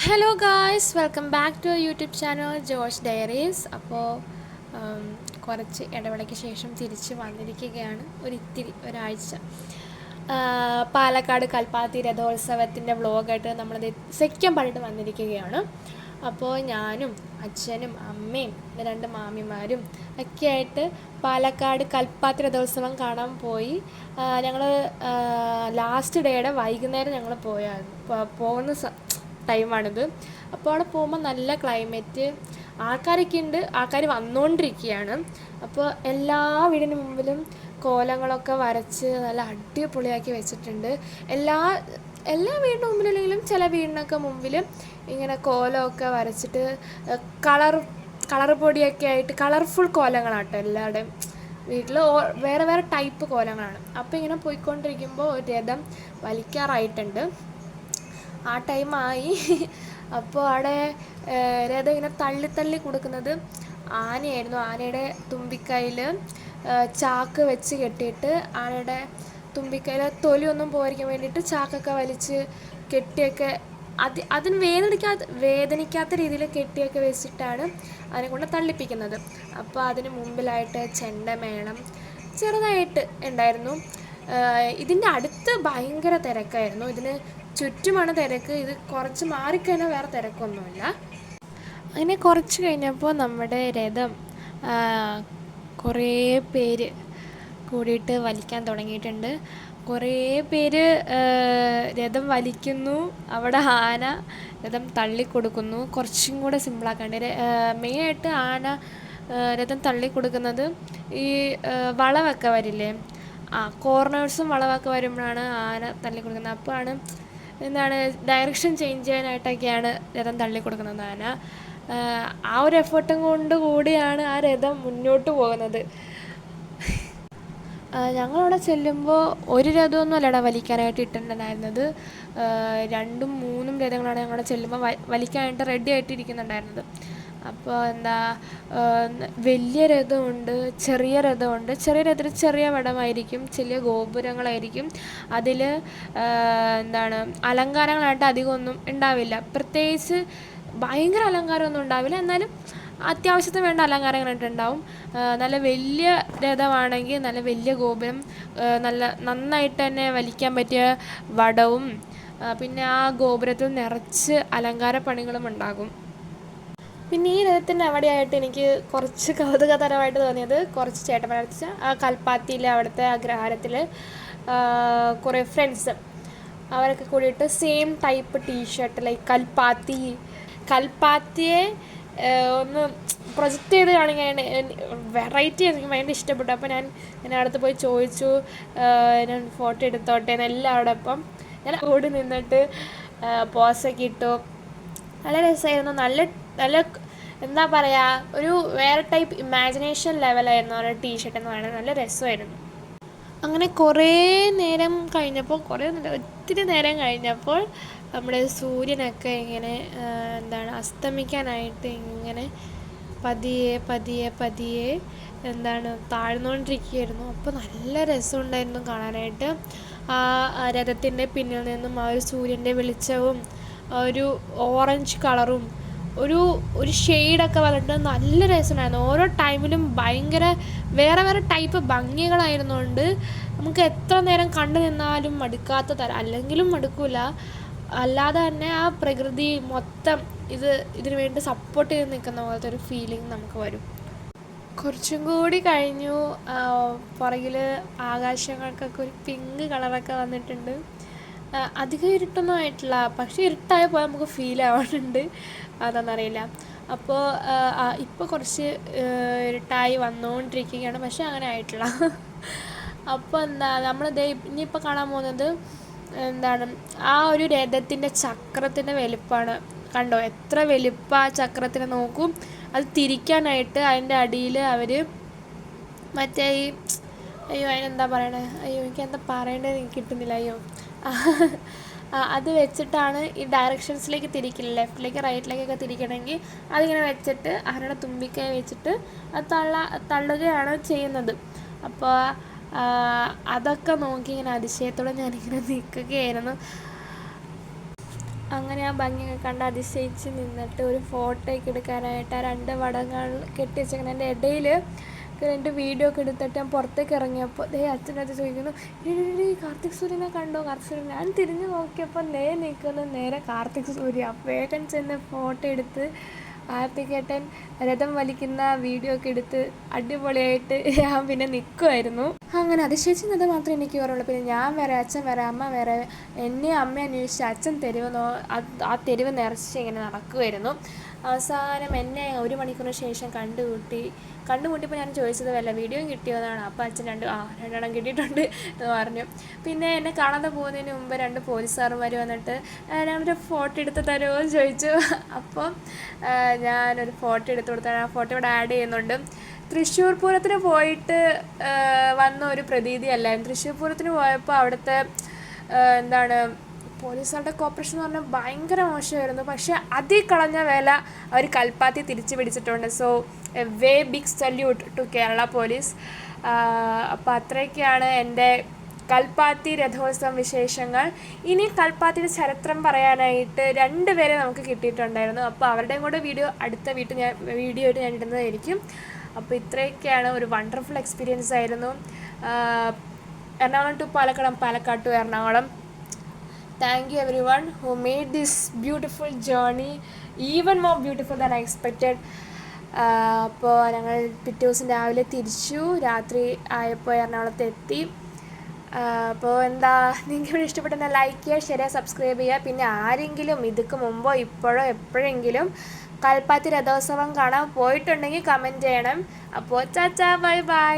Hello guys, welcome back to YouTube channel Josh diaries. അപ്പോൾ കുറച്ച് ഇടവേളയ്ക്ക് ശേഷം തിരിച്ച് വന്നിരിക്കുകയാണ്. ഒരാഴ്ച പാലക്കാട് കൽപ്പാത്തി രഥോത്സവത്തിൻ്റെ വ്ളോഗായിട്ട് നമ്മളത് സെക്കൻഡ് പാർട്ട് വന്നിരിക്കുകയാണ്. അപ്പോൾ ഞാനും അച്ഛനും അമ്മയും രണ്ട് മാമിമാരും ഒക്കെ ആയിട്ട് പാലക്കാട് കൽപ്പാത്തി രഥോത്സവം കാണാൻ പോയി. ഞങ്ങൾ ലാസ്റ്റ് ഡേയുടെ വൈകുന്നേരം ഞങ്ങൾ പോകുന്ന ടൈമാണിത്. അപ്പോൾ അവിടെ പോകുമ്പോൾ നല്ല ക്ലൈമറ്റ്, ആൾക്കാരൊക്കെ ഉണ്ട്, ആൾക്കാർ വന്നുകൊണ്ടിരിക്കുകയാണ്. അപ്പോൾ എല്ലാ വീടിന് മുമ്പിലും കോലങ്ങളൊക്കെ വരച്ച് നല്ല അടിപൊളിയാക്കി വെച്ചിട്ടുണ്ട്. എല്ലാ വീടിന് മുമ്പിലല്ലെങ്കിലും ചില വീടിനൊക്കെ മുമ്പിൽ ഇങ്ങനെ കോലമൊക്കെ വരച്ചിട്ട് കളർ പൊടിയൊക്കെ ആയിട്ട് കളർഫുൾ കോലങ്ങളാട്ടോ എല്ലാവരുടെയും വീട്ടിൽ. വേറെ വേറെ ടൈപ്പ് കോലങ്ങളാണ്. അപ്പോൾ ഇങ്ങനെ പോയിക്കൊണ്ടിരിക്കുമ്പോൾ ഒരു രഥം വലിക്കാറായിട്ടുണ്ട്. ആ ടൈമായി. അപ്പോൾ അവിടെ രഥം ഇങ്ങനെ തള്ളി കൊടുക്കുന്നത് ആനയായിരുന്നു. ആനയുടെ തുമ്പിക്കൈയിൽ ചാക്ക് വെച്ച് കെട്ടിയിട്ട് ആനയുടെ തുമ്പിക്കൈയിൽ തൊലിയൊന്നും പോയിരിക്കാൻ വേണ്ടിയിട്ട് ചാക്കൊക്കെ വലിച്ച് കെട്ടിയൊക്കെ അതിന് വേദനിക്കാത്ത രീതിയിൽ കെട്ടിയൊക്കെ വെച്ചിട്ടാണ് അതിനെ കൊണ്ട് തള്ളിപ്പിക്കുന്നത്. അപ്പോൾ അതിന് മുമ്പിലായിട്ട് ചെണ്ടമേളം ചെറുതായിട്ട് ഉണ്ടായിരുന്നു. ഇതിൻ്റെ അടുത്ത് ഭയങ്കര തിരക്കായിരുന്നു. ഇതിന് ചുറ്റുമാണ് തിരക്ക്. ഇത് കുറച്ച് മാറിക്കഴിഞ്ഞാൽ വേറെ തിരക്കൊന്നുമില്ല. അങ്ങനെ കുറച്ച് കഴിഞ്ഞപ്പോൾ നമ്മുടെ രഥം കുറേ പേര് കൂടിയിട്ട് വലിക്കാൻ തുടങ്ങിയിട്ടുണ്ട്. കുറേ പേര് രഥം വലിക്കുന്നു. അവിടെ ആന രഥം തള്ളിക്കൊടുക്കുന്നു. കുറച്ചും കൂടെ സിമ്പിളാക്കാണ്ട് മെയിനായിട്ട് ആന രഥം തള്ളിക്കൊടുക്കുന്നത് ഈ വളവൊക്കെ വരില്ലേ, കോർണേഴ്സും വളവൊക്കെ വരുമ്പോഴാണ് ആന തള്ളിക്കൊടുക്കുന്നത്. അപ്പോഴാണ് ഡയറക്ഷൻ ചേഞ്ച് ചെയ്യാനായിട്ടൊക്കെയാണ് രഥം തള്ളിക്കൊടുക്കുന്നത് ആന. ആ ഒരു എഫേർട്ടും കൊണ്ട് കൂടിയാണ് ആ രഥം മുന്നോട്ട് പോകുന്നത്. ഞങ്ങളവിടെ ചെല്ലുമ്പോൾ ഒരു രഥമൊന്നും അല്ലടാ വലിക്കാനായിട്ട് ഇട്ടിട്ടുണ്ടായിരുന്നത്. 2ഉം 3ഉം രഥങ്ങളാണ് ഞങ്ങളവിടെ ചെല്ലുമ്പോൾ വലിക്കാനായിട്ട് റെഡി ആയിട്ട് ഇരിക്കുന്നുണ്ടായിരുന്നത്. അപ്പോൾ വലിയ രഥമുണ്ട്, ചെറിയ രഥമുണ്ട്. ചെറിയ രഥത്തിൽ ചെറിയ വടമായിരിക്കും, ചെറിയ ഗോപുരങ്ങളായിരിക്കും. അതിൽ അലങ്കാരങ്ങളായിട്ട് അധികമൊന്നും ഉണ്ടാവില്ല. പ്രത്യേകിച്ച് ഭയങ്കര അലങ്കാരമൊന്നും ഉണ്ടാവില്ല, എന്നാലും അത്യാവശ്യത്തിന് വേണ്ട അലങ്കാരങ്ങളായിട്ടുണ്ടാവും. നല്ല വലിയ രഥമാണെങ്കിൽ നല്ല വലിയ ഗോപുരം, നന്നായിട്ട് തന്നെ വലിക്കാൻ പറ്റിയ വടവും, പിന്നെ ആ ഗോപുരത്തിൽ നിറച്ച് അലങ്കാര പണികളും ഉണ്ടാകും. പിന്നെ ഈ രഥത്തിൻ്റെ അവിടെയായിട്ട് എനിക്ക് കുറച്ച് കൗതുകതരമായിട്ട് തോന്നിയത്, കുറച്ച് ചേട്ടന്മാർ ആ കൽപ്പാത്തിയിൽ അവിടുത്തെ അഗ്രഹാരത്തിൽ കുറേ ഫ്രണ്ട്സ് അവരൊക്കെ കൂടിയിട്ട് സെയിം ടൈപ്പ് ടീഷർട്ട്, ലൈക്ക് കൽപ്പാത്തിയെ ഒന്ന് പ്രൊജക്റ്റ് ചെയ്ത് കാണിക്കാൻ വെറൈറ്റി എനിക്ക് ഭയങ്കര ഇഷ്ടപ്പെട്ടു. അപ്പോൾ ഞാൻ അടുത്ത് പോയി ചോദിച്ചു, ഞാൻ ഫോട്ടോ എടുത്തോട്ടെ എന്നെല്ലാവരോടൊപ്പം ഞാൻ ഓടി നിന്നിട്ട് പോസൊക്കെ ഇട്ടു. നല്ല രസമായിരുന്നു. നല്ല എന്താ പറയുക, ഒരു വേറെ ടൈപ്പ് ഇമാജിനേഷൻ ലെവലായിരുന്നു അവരുടെ ടീഷർട്ട് എന്ന് പറയുന്നത്. നല്ല രസമായിരുന്നു. അങ്ങനെ ഒത്തിരി നേരം കഴിഞ്ഞപ്പോൾ നമ്മുടെ സൂര്യനൊക്കെ ഇങ്ങനെ അസ്തമിക്കാനായിട്ട് ഇങ്ങനെ പതിയെ താഴ്ന്നുകൊണ്ടിരിക്കുകയായിരുന്നു. അപ്പോൾ നല്ല രസമുണ്ടായിരുന്നു കാണാനായിട്ട്. ആ രഥത്തിൻ്റെ പിന്നിൽ നിന്നും ആ ഒരു സൂര്യൻ്റെ വെളിച്ചവും ഒരു ഓറഞ്ച് കളറും ഒരു ഷെയ്ഡൊക്കെ വന്നിട്ട് നല്ല രസമുണ്ടായിരുന്നു. ഓരോ ടൈമിലും ഭയങ്കര വേറെ ടൈപ്പ് ഭംഗികളായിരുന്നുകൊണ്ട് നമുക്ക് എത്ര നേരം കണ്ടു നിന്നാലും മടുക്കാത്ത തരം, അല്ലെങ്കിലും മടുക്കില്ല. അല്ലാതെ തന്നെ ആ പ്രകൃതി മൊത്തം ഇതിനു വേണ്ടി സപ്പോർട്ട് ചെയ്ത് നിൽക്കുന്ന പോലത്തെ ഒരു ഫീലിംഗ് നമുക്ക് വരും. കുറച്ചും കൂടി കഴിഞ്ഞു, പുറകിൽ ആകാശങ്ങൾക്കൊക്കെ ഒരു പിങ്ക് കളറൊക്കെ വന്നിട്ടുണ്ട്. അധികം ഇരുട്ടൊന്നും ആയിട്ടില്ല, പക്ഷേ ഇരുട്ടായപ്പോൾ നമുക്ക് ഫീൽ ആവാറുണ്ട്, അതെന്നറിയില്ല. അപ്പോൾ ഇപ്പോൾ കുറച്ച് ഇരുട്ടായി വന്നുകൊണ്ടിരിക്കുകയാണ്, പക്ഷേ അങ്ങനെ ആയിട്ടില്ല. അപ്പോൾ നമ്മൾ ഇനിയിപ്പോൾ കാണാൻ പോകുന്നത് ആ ഒരു രഥത്തിൻ്റെ ചക്രത്തിൻ്റെ വലിപ്പമാണ്. കണ്ടോ എത്ര വലിപ്പം ആ ചക്രത്തിന്, നോക്കും. അത് തിരിക്കാനായിട്ട് അതിൻ്റെ അടിയിൽ അവർ മറ്റേ അതിനെന്താ പറയണേ, എനിക്ക് എന്താ പറയേണ്ടത് കിട്ടുന്നില്ല. അത് വെച്ചിട്ടാണ് ഈ ഡയറക്ഷൻസിലേക്ക് തിരിക്കില്ല, ലെഫ്റ്റിലേക്ക് റൈറ്റിലേക്കൊക്കെ തിരിക്കണമെങ്കിൽ അതിങ്ങനെ വെച്ചിട്ട് ആനയുടെ തുമ്പിക്കൈ വെച്ചിട്ട് അത് തള്ളുകയാണ് ചെയ്യുന്നത്. അപ്പോൾ അതൊക്കെ നോക്കി ഇങ്ങനെ അതിശയത്തോടെ ഞാനിങ്ങനെ നിൽക്കുകയായിരുന്നു. അങ്ങനെ ആ ഭംഗിയൊക്കെ കണ്ട് അതിശയിച്ച് നിന്നിട്ട് ഒരു ഫോട്ടോയൊക്കെ എടുക്കാനായിട്ട് ആ 2 വടങ്ങൾ കെട്ടി വെച്ചേക്കുന്നതിൻ്റെ ഇടയിൽ 2 വീഡിയോ ഒക്കെ എടുത്തിട്ട് ഞാൻ പുറത്തേക്ക് ഇറങ്ങിയപ്പോൾ അച്ഛനത് ചോദിക്കുന്നു, ഈ കാർത്തിക് സൂര്യനെ കണ്ടോ? കാർത്തിക് സൂര്യൻ. ഞാൻ തിരിഞ്ഞ് നോക്കിയപ്പോൾ നിൽക്കുന്നു നേരെ കാർത്തിക് സൂര്യ. വേഗം ചെന്ന് ഫോട്ടോ എടുത്ത് കാർത്തികേട്ടൻ രഥം വലിക്കുന്ന വീഡിയോ ഒക്കെ എടുത്ത് അടിപൊളിയായിട്ട് ഞാൻ പിന്നെ നിൽക്കുമായിരുന്നു. അങ്ങനെ അതിശയിച്ച് നിന്നത് മാത്രമേ എനിക്ക് ഓർമ്മയുള്ളൂ. പിന്നെ ഞാൻ വേറെ, അച്ഛൻ വേറെ, അമ്മ വേറെ. എന്നെ അമ്മ അന്വേഷിച്ച് അച്ഛൻ ആ തെരുവ് നിറച്ച് ഇങ്ങനെ നടക്കുമായിരുന്നു. അവസാനം എന്നെ 1 മണിക്കൂറിന് ശേഷം കണ്ടുമുട്ടിയപ്പോൾ ഞാൻ ചോദിച്ചത് വല്ല വീഡിയോയും കിട്ടിയതാണ്. അപ്പോൾ അച്ഛൻ രണ്ടെണ്ണം കിട്ടിയിട്ടുണ്ട് എന്ന് പറഞ്ഞു. പിന്നെ എന്നെ കാണാതെ പോകുന്നതിന് മുമ്പ് 2 പോലീസുകാരന്മാർ വന്നിട്ട് ഞാനൊരു ഫോട്ടോ എടുത്ത് തരുമോ എന്ന് ചോദിച്ചു. അപ്പം ഞാനൊരു ഫോട്ടോ എടുത്ത് കൊടുത്താണ്. ആ ഫോട്ടോ ഇവിടെ ആഡ് ചെയ്യുന്നുണ്ട്. തൃശ്ശൂർ പൂരത്തിന് പോയിട്ട് വന്ന ഒരു പ്രതീതി അല്ലായിരുന്നു. തൃശ്ശൂർ പൂരത്തിന് പോയപ്പോൾ അവിടുത്തെ പോലീസുകാരുടെ കോപ്പറേഷൻ എന്ന് പറഞ്ഞാൽ ഭയങ്കര മോശമായിരുന്നു. പക്ഷേ അതിൽ കളഞ്ഞ വില അവർ കൽപ്പാത്തി തിരിച്ചു പിടിച്ചിട്ടുണ്ട്. So a way big salute to Kerala police. അപ്പോൾ അത്രയൊക്കെയാണ് എൻ്റെ കൽപ്പാത്തി രഥോത്സവം വിശേഷങ്ങൾ. ഇനി കൽപ്പാത്തിയുടെ ചരിത്രം പറയാനായിട്ട് 2 പേരെ നമുക്ക് കിട്ടിയിട്ടുണ്ടായിരുന്നു. അപ്പോൾ അവരുടെയും കൂടെ അടുത്ത വീഡിയോ ആയിട്ട് ഞാൻ ഇടുന്നതായിരിക്കും. അപ്പോൾ ഇത്രയൊക്കെയാണ്. ഒരു വണ്ടർഫുൾ എക്സ്പീരിയൻസ് ആയിരുന്നു. Ernakulam to Palakkad to Ernakulam. Thank you everyone who made this beautiful journey even more beautiful than I expected. അപ്പോൾ ഞങ്ങൾ പിറ്റേ ദിവസം രാവിലെ തിരിച്ചു. രാത്രി ആയപ്പോൾ എറണാകുളത്ത് എത്തി. അപ്പോൾ നിങ്ങൾക്ക് ഇവിടെ ഇഷ്ടപ്പെട്ടെന്നാൽ ലൈക്ക് ചെയ്യുക, ഷെയർ ചെയ്യുക, സബ്സ്ക്രൈബ് ചെയ്യുക. പിന്നെ ആരെങ്കിലും ഇതിക്ക് മുമ്പോ ഇപ്പോഴോ എപ്പോഴെങ്കിലും കൽപ്പാത്തി രഥോത്സവം കാണാൻ പോയിട്ടുണ്ടെങ്കിൽ കമൻറ്റ് ചെയ്യണം. അപ്പോൾ ചാച്ചാ, ബൈ ബൈ.